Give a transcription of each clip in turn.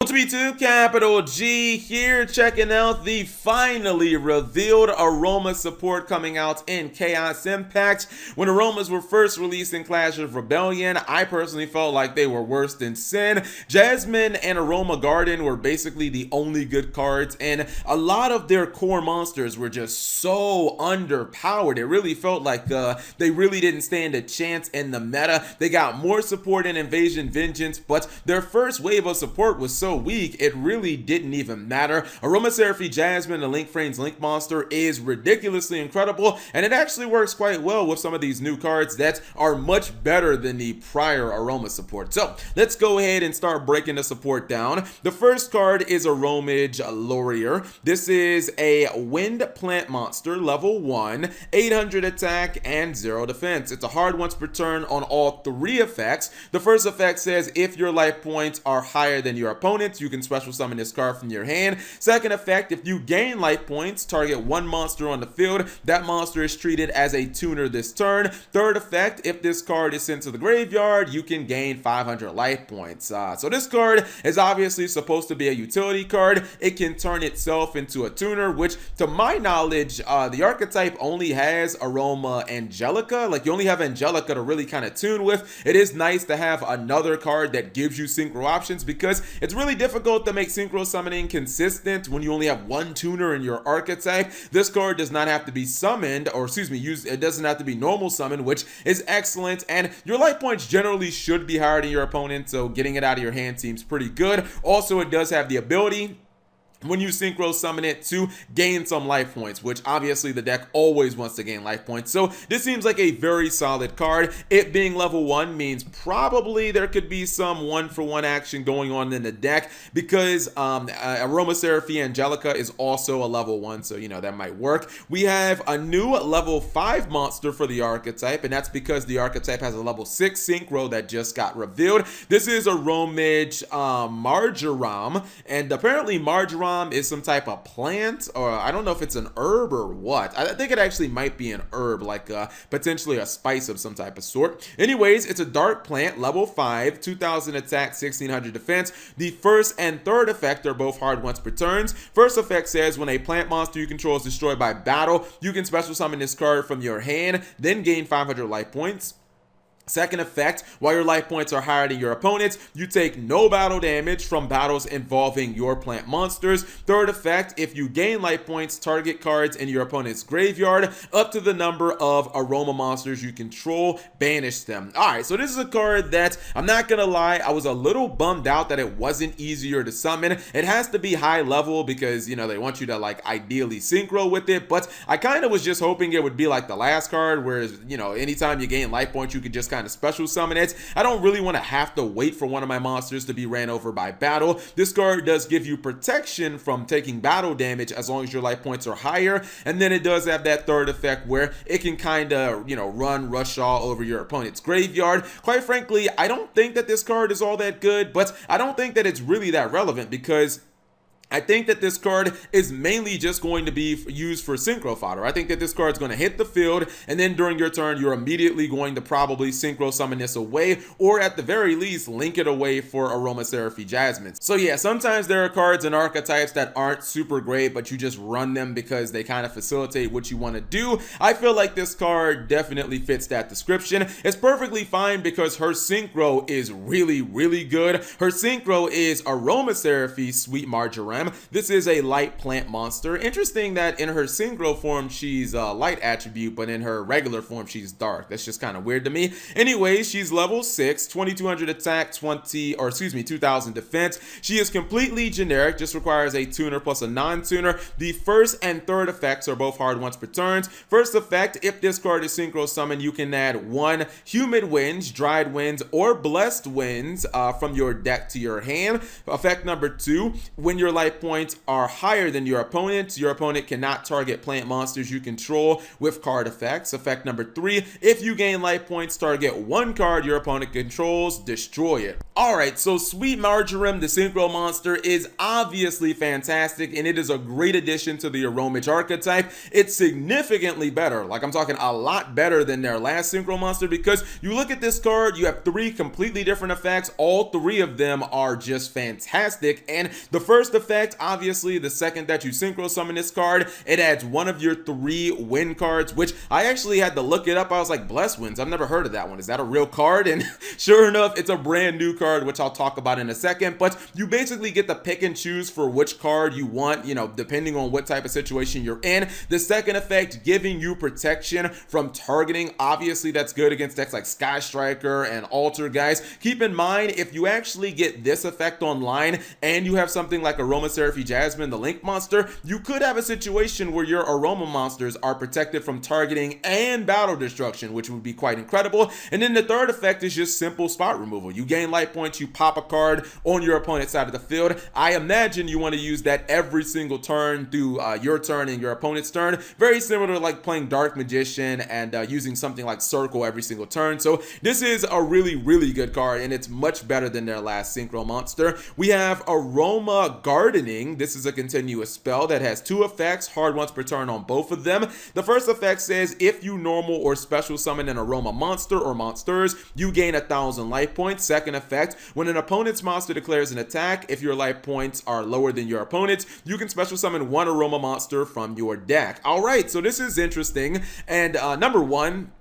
To capital G here, checking out the finally revealed Aroma support coming out in Chaos Impact. When Aromas were first released in Clash of Rebellion, I personally felt like they were worse than Sin. Jasmine and Aroma Garden were basically the only good cards, and a lot of their core monsters were just so underpowered. It really felt like they really didn't stand a chance in the meta. They got more support in Invasion Vengeance, but their first wave of support was so weak, it really didn't even matter. Aromatherapy Jasmine, the Link Frames Link monster, is ridiculously incredible, and it actually works quite well with some of these new cards that are much better than the prior Aroma support. So let's go ahead and start breaking the support down. The first card is Aromage Laurier. This is a wind plant monster, level 1, 800 attack and 0 defense. It's a hard once per turn on all 3 effects. The first effect says if your life points are higher than your opponent's, you can special summon this card from your hand. Second effect, if you gain life points, target one monster on the field. That monster is treated as a tuner this turn. Third effect, if this card is sent to the graveyard, you can gain 500 life points. So this card is obviously supposed to be a utility card. It can turn itself into a tuner, which to my knowledge, the archetype only has Aroma Angelica. Like, you only have Angelica to really kind of tune with. It is nice to have another card that gives you synchro options, because it's really difficult to make synchro summoning consistent when you only have one tuner in your archetype. This card does not have to be summoned, or excuse me, it doesn't have to be normal summon, which is excellent, and your life points generally should be higher than your opponent, so getting it out of your hand seems pretty good. Also, it does have the ability, when you synchro summon it, to gain some life points, which obviously the deck always wants to gain life points. So this seems like a very solid card. It being level 1 means probably there could be some 1-for-1 action going on in the deck, because Aromatherapy Angelica is also a level 1, so you know that might work. We have a new level 5 monster for the archetype, and that's because the archetype has a level 6 synchro that just got revealed. This is Aromage marjoram, and apparently marjoram is some type of plant, or I don't know if it's an herb or what. I think it actually might be an herb, like potentially a spice of some type of sort. Anyways, it's a dark plant, level 5, 2000 attack, 1600 defense. The first and third effect are both hard once per turns. First effect says when a plant monster you control is destroyed by battle, you can special summon this card from your hand, then gain 500 life points. Second effect, while your life points are higher than your opponent's, you take no battle damage from battles involving your plant monsters. Third effect, if you gain life points, target cards in your opponent's graveyard up to the number of Aroma monsters you control, banish them. Alright, so this is a card that, I'm not gonna lie, I was a little bummed out that it wasn't easier to summon. It has to be high level because, you know, they want you to like ideally synchro with it, but I kind of was just hoping it would be like the last card, whereas, you know, anytime you gain life points, you could just kind of special summon it. I don't really want to have to wait for one of my monsters to be ran over by battle. This card does give you protection from taking battle damage as long as your life points are higher, and then it does have that third effect where it can kind of, you know, rush all over your opponent's graveyard. Quite frankly, I don't think that this card is all that good, but I don't think that it's really that relevant, because I think that this card is mainly just going to be used for synchro fodder. I think that this card is going to hit the field, and then during your turn, you're immediately going to probably synchro summon this away, or at the very least, link it away for Aromatherapy Jasmine. So yeah, sometimes there are cards and archetypes that aren't super great, but you just run them because they kind of facilitate what you want to do. I feel like this card definitely fits that description. It's perfectly fine because her synchro is really, really good. Her synchro is Aromatherapy Sweet Marjoram. This is a light plant monster. Interesting that in her synchro form she's a light attribute, but in her regular form she's dark. That's just kind of weird to me. Anyways, she's level 6, 2200 attack, 2000 defense. She is completely generic, just requires a tuner plus a non-tuner. The first and third effects are both hard once per turns. First effect, if this card is synchro summoned, you can add 1 humid winds, dried winds, or blessed winds from your deck to your hand. Effect number 2, when your life life points are higher than your opponent cannot target plant monsters you control with card effects. Effect number 3, if you gain life points, target one card your opponent controls, destroy it. Alright, so Sweet Marjoram, the synchro monster, is obviously fantastic, and it is a great addition to the Aroma archetype. It's significantly better, like I'm talking a lot better than their last synchro monster, because you look at this card, you have 3 completely different effects. All 3 of them are just fantastic, and the first effect, obviously, the second that you synchro summon this card, it adds one of your 3 win cards, which I actually had to look it up. I was like, Bless Winds, I've never heard of that one. Is that a real card? And sure enough, it's a brand new card, which I'll talk about in a second. But you basically get to pick and choose for which card you want, depending on what type of situation you're in. The second effect, giving you protection from targeting. Obviously, that's good against decks like Sky Striker and Alter, guys. Keep in mind, if you actually get this effect online and you have something like Aroma Jasmine, the Link monster, you could have a situation where your Aroma monsters are protected from targeting and battle destruction, which would be quite incredible. And then the third effect is just simple spot removal. You gain life points, you pop a card on your opponent's side of the field. I imagine you want to use that every single turn through your turn and your opponent's turn. Very similar to like playing Dark Magician and using something like Circle every single turn. So this is a really, really good card, and it's much better than their last synchro monster. We have Aroma Gardening. This is a continuous spell that has 2 effects, hard once per turn on both of them. The first effect says if you normal or special summon an Aroma monster or monsters, you gain 1,000 life points. Second effect, when an opponent's monster declares an attack, if your life points are lower than your opponent's, you can special summon one Aroma monster from your deck. Alright, so this is interesting. And number 1,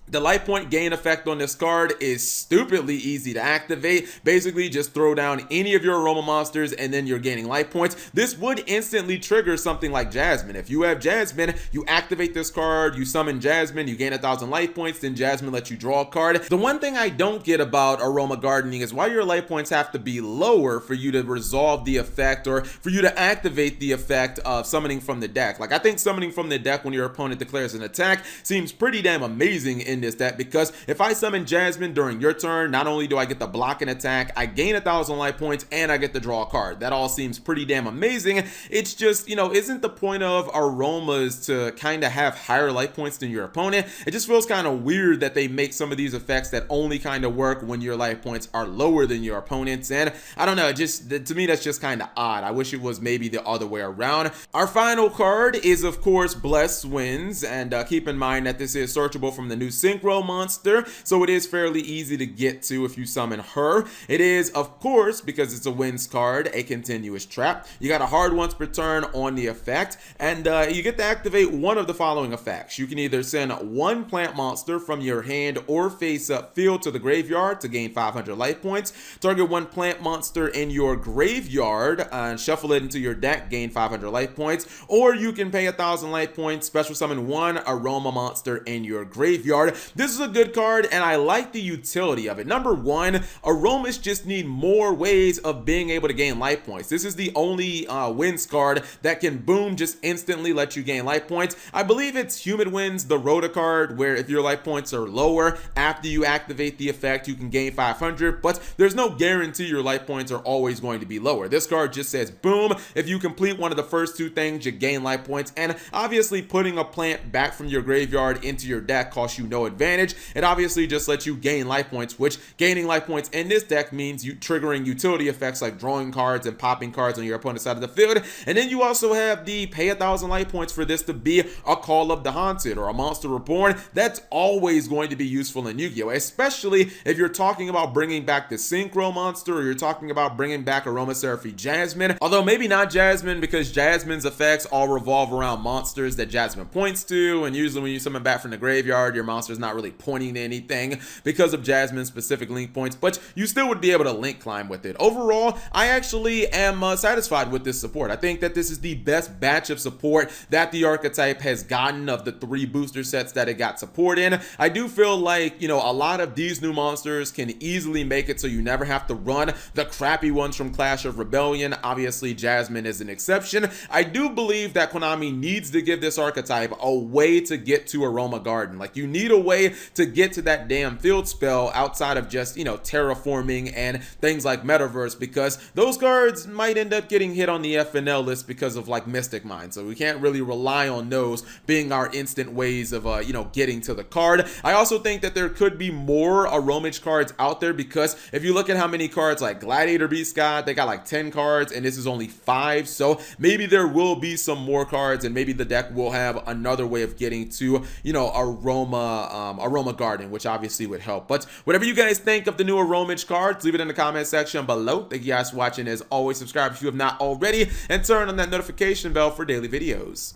the life point gain effect on this card is stupidly easy to activate. Basically, just throw down any of your Aroma monsters and then you're gaining life points. This would instantly trigger something like Jasmine. If you have Jasmine, you activate this card, you summon Jasmine, you gain 1,000 life points, then Jasmine lets you draw a card. The one thing I don't get about Aroma Gardening is why your life points have to be lower for you to resolve the effect or for you to activate the effect of summoning from the deck. Like, I think summoning from the deck when your opponent declares an attack seems pretty damn amazing in this deck, because if I summon Jasmine during your turn, not only do I get the block and attack, I gain 1,000 life points and I get to draw a card. That all seems pretty damn amazing. It's just, isn't the point of Aromas to kind of have higher life points than your opponent? It just feels kind of weird that they make some of these effects that only kind of work when your life points are lower than your opponent's, and I don't know, to me that's just kind of odd. I wish it was maybe the other way around. Our final card is of course Bless Winds, and keep in mind that this is searchable from the new synchro monster, so it is fairly easy to get to if you summon her. It is, of course, because it's a Winds card, a continuous trap. You got a hard once per turn on the effect, and you get to activate one of the following effects. You can either send one plant monster from your hand or face up field to the graveyard to gain 500 life points. Target one plant monster in your graveyard and shuffle it into your deck, gain 500 life points. Or you can pay 1,000 life points, special summon one Aroma monster in your graveyard. This is a good card, and I like the utility of it. Number 1, Aromas just need more ways of being able to gain life points. This is the only Winds card that can boom, just instantly let you gain life points. I believe it's Humid Winds, the Rhoda card, where if your life points are lower, after you activate the effect, you can gain 500, but there's no guarantee your life points are always going to be lower. This card just says, boom, if you complete one of the first 2 things, you gain life points, and obviously putting a plant back from your graveyard into your deck costs you no advantage. It obviously just lets you gain life points, which gaining life points in this deck means you triggering utility effects like drawing cards and popping cards on your opponent's side of the field. And then you also have the pay 1,000 life points for this to be a Call of the Haunted or a Monster Reborn. That's always going to be useful in Yu-Gi-Oh!, especially if you're talking about bringing back the Synchro monster, or you're talking about bringing back Aroma Jasmine. Although maybe not Jasmine, because Jasmine's effects all revolve around monsters that Jasmine points to, and usually when you summon back from the graveyard, your monster's not really pointing to anything because of Jasmine's specific link points, but you still would be able to link climb with it. Overall, I actually am satisfied with this support. I think that this is the best batch of support that the archetype has gotten of the 3 booster sets that it got support in. I do feel like, a lot of these new monsters can easily make it so you never have to run the crappy ones from Clash of Rebellion. Obviously, Jasmine is an exception. I do believe that Konami needs to give this archetype a way to get to Aroma Garden. Like, you need a way to get to that damn field spell outside of just, terraforming and things like Metaverse, because those cards might end up getting hit on the FNL list because of like Mystic Mine. So we can't really rely on those being our instant ways of, getting to the card. I also think that there could be more Aromage cards out there, because if you look at how many cards like Gladiator Beast got, they got like 10 cards and this is only 5. So maybe there will be some more cards, and maybe the deck will have another way of getting to, Aroma Garden, which obviously would help. But whatever you guys think of the new Aromage cards, leave it in the comment section below. Thank you guys for watching. As always, subscribe if you have not already, and turn on that notification bell for daily videos.